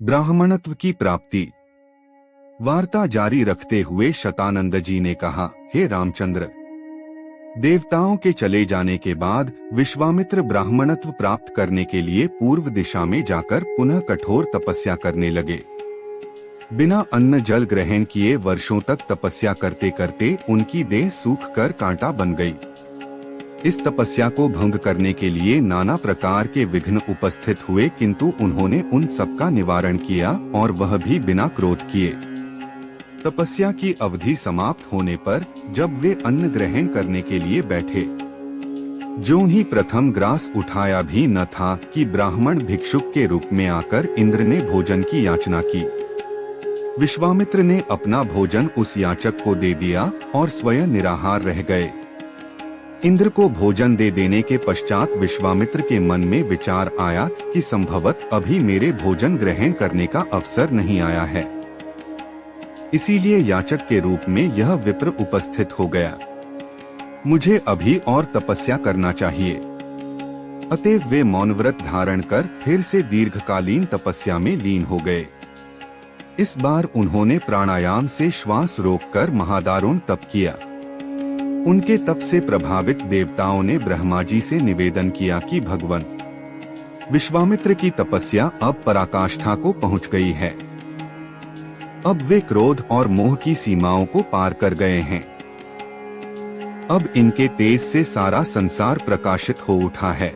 ब्राह्मणत्व की प्राप्ति। वार्ता जारी रखते हुए शतानंद जी ने कहा, हे रामचंद्र, देवताओं के चले जाने के बाद विश्वामित्र ब्राह्मणत्व प्राप्त करने के लिए पूर्व दिशा में जाकर पुनः कठोर तपस्या करने लगे। बिना अन्न जल ग्रहण किए वर्षों तक तपस्या करते करते उनकी देह सूख कर कांटा बन गई। इस तपस्या को भंग करने के लिए नाना प्रकार के विघ्न उपस्थित हुए, किंतु उन्होंने उन सबका निवारण किया और वह भी बिना क्रोध किए। तपस्या की अवधि समाप्त होने पर जब वे अन्न ग्रहण करने के लिए बैठे, ज्यों ही प्रथम ग्रास उठाया भी न था कि ब्राह्मण भिक्षुक के रूप में आकर इंद्र ने भोजन की याचना की। विश्वामित्र ने अपना भोजन उस याचक को दे दिया और स्वयं निराहार रह गए। इंद्र को भोजन दे देने के पश्चात विश्वामित्र के मन में विचार आया कि संभवत अभी मेरे भोजन ग्रहण करने का अवसर नहीं आया है, इसीलिए याचक के रूप में यह विप्र उपस्थित हो गया। मुझे अभी और तपस्या करना चाहिए। अतएव वे मौनव्रत धारण कर फिर से दीर्घकालीन तपस्या में लीन हो गए। इस बार उन्होंने प्राणायाम से श्वास रोककर महादारुण तप किया। उनके तप से प्रभावित देवताओं ने ब्रह्मा जी से निवेदन किया कि भगवान, विश्वामित्र की तपस्या अब पराकाष्ठा को पहुंच गई है। अब वे क्रोध और मोह की सीमाओं को पार कर गए हैं। अब इनके तेज से सारा संसार प्रकाशित हो उठा है।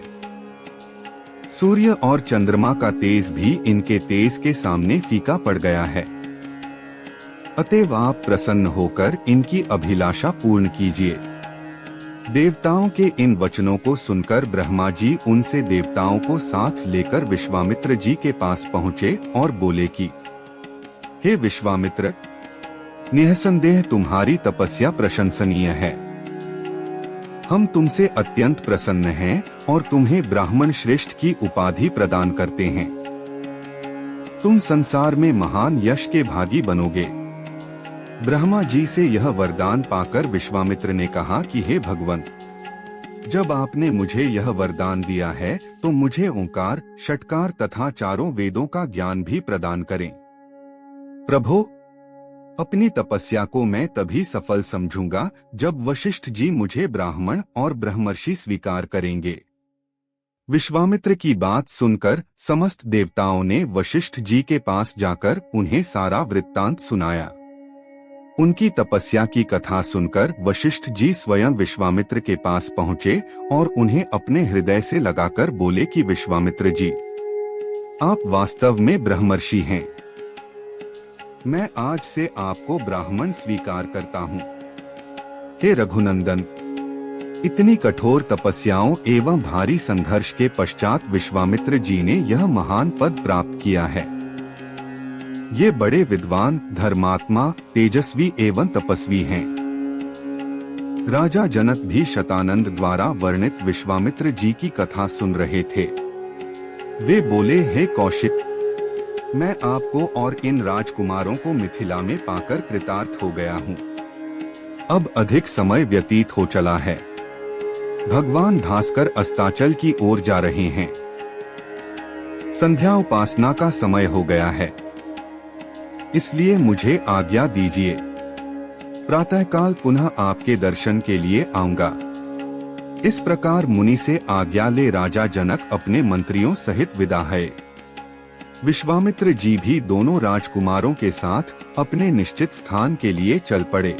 सूर्य और चंद्रमा का तेज भी इनके तेज के सामने फीका पड़ गया है। अतएव आप प्रसन्न होकर इनकी अभिलाषा पूर्ण कीजिए। देवताओं के इन वचनों को सुनकर ब्रह्मा जी उनसे देवताओं को साथ लेकर विश्वामित्र जी के पास पहुँचे और बोले कि, हे विश्वामित्र, निःसंदेह तुम्हारी तपस्या प्रशंसनीय है। हम तुमसे अत्यंत प्रसन्न हैं और तुम्हें ब्राह्मण श्रेष्ठ की उपाधि प्रदान करते हैं। तुम संसार में महान यश के भागी बनोगे। ब्रह्मा जी से यह वरदान पाकर विश्वामित्र ने कहा कि हे भगवान, जब आपने मुझे यह वरदान दिया है तो मुझे ओंकार, षटकार तथा चारों वेदों का ज्ञान भी प्रदान करें। प्रभो, अपनी तपस्या को मैं तभी सफल समझूंगा जब वशिष्ठ जी मुझे ब्राह्मण और ब्रह्मर्षि स्वीकार करेंगे। विश्वामित्र की बात सुनकर समस्त देवताओं ने वशिष्ठ जी के पास जाकर उन्हें सारा वृत्तांत सुनाया। उनकी तपस्या की कथा सुनकर वशिष्ठ जी स्वयं विश्वामित्र के पास पहुँचे और उन्हें अपने हृदय से लगाकर बोले कि विश्वामित्र जी, आप वास्तव में ब्रह्मर्षि हैं। मैं आज से आपको ब्राह्मण स्वीकार करता हूँ। हे रघुनंदन, इतनी कठोर तपस्याओं एवं भारी संघर्ष के पश्चात विश्वामित्र जी ने यह महान पद प्राप्त किया है। ये बड़े विद्वान, धर्मात्मा, तेजस्वी एवं तपस्वी हैं। राजा जनक भी शतानंद द्वारा वर्णित विश्वामित्र जी की कथा सुन रहे थे। वे बोले, हे कौशिक, मैं आपको और इन राजकुमारों को मिथिला में पाकर कृतार्थ हो गया हूँ। अब अधिक समय व्यतीत हो चला है। भगवान भास्कर अस्ताचल की ओर जा रहे हैं। संध्या उपासना का समय हो गया है, इसलिए मुझे आज्ञा दीजिए। प्रातःकाल पुनः आपके दर्शन के लिए आऊंगा। इस प्रकार मुनि से आज्ञा ले राजा जनक अपने मंत्रियों सहित विदा है। विश्वामित्र जी भी दोनों राजकुमारों के साथ अपने निश्चित स्थान के लिए चल पड़े।